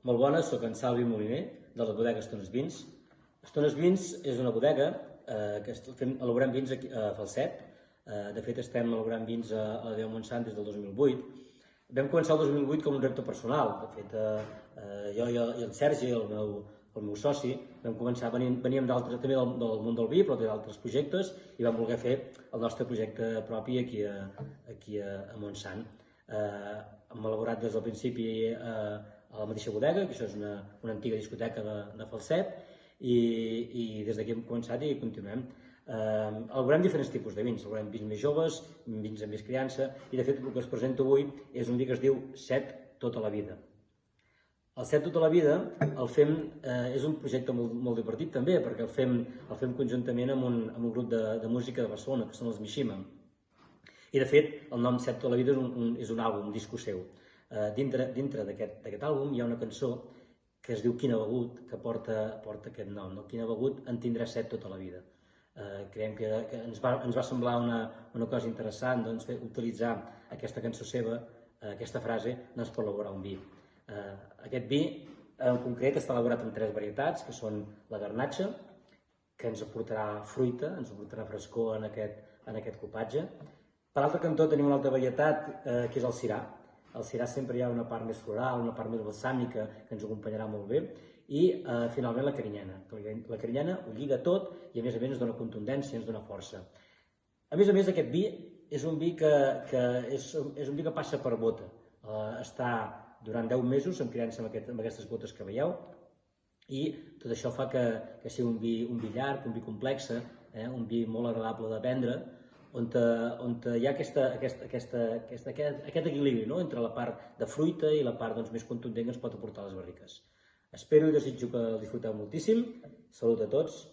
Molt bona, soc en Salvi Moliner, de la bodega Estones Vins. Estones Vins és una bodega que elaborem vins a Falset. De fet, estem elaborant vins a la Déu Montsant des del 2008. Vam començar el 2008 com un repte personal. De fet, jo i el Sergi, el meu soci, vam començar, veníem també del món del vi, però d'altres projectes, i vam voler fer el nostre projecte propi aquí a Montsant. Hem elaborat des del principi a la mateixa bodega, que això és una antiga discoteca de Falset, i des d'aquí hem començat i continuem. Elaborem diferents tipus de vins, elaborem vins més joves, vins amb més criança, i de fet el que es presenta avui és un vi que es diu Set tota la vida. El Set tota la vida és un projecte molt divertit també, perquè el fem conjuntament amb un grup de música de Barcelona, que són els Mishima. I de fet, el nom Set tota la vida és un àlbum, un disco seu. Dintre d'aquest àlbum hi ha una cançó que es diu Quina begut, que porta aquest nom, no? Quina begut en tindrà set tota la vida. Creiem que ens va semblar una cosa interessant utilitzar aquesta cançó seva, aquesta frase, per elaborar un vi. Aquest vi en concret està elaborat amb 3 varietats, que són la garnatxa, que ens aportarà fruita, ens aportarà frescor en aquest copatge. Per l'altre cantó tenim una altra varietat, que és el sirà. Al sirà sempre hi ha una part més floral, una part més balsàmica, que ens acompanyarà molt bé, i finalment la carinyena. La carinyena ho lliga tot i a més ens dona contundència, ens dona força. A més, aquest vi és un vi que passa per bota. Està durant 10 mesos en criança amb aquestes botes que veieu, i tot això fa que sigui un vi llarg, un vi complex, un vi molt agradable de prendre, on hi ha aquest equilibri entre la part de fruita i la part més contundent que ens pot aportar les barriques. Espero i desitjo que el disfruteu moltíssim. Salut a tots.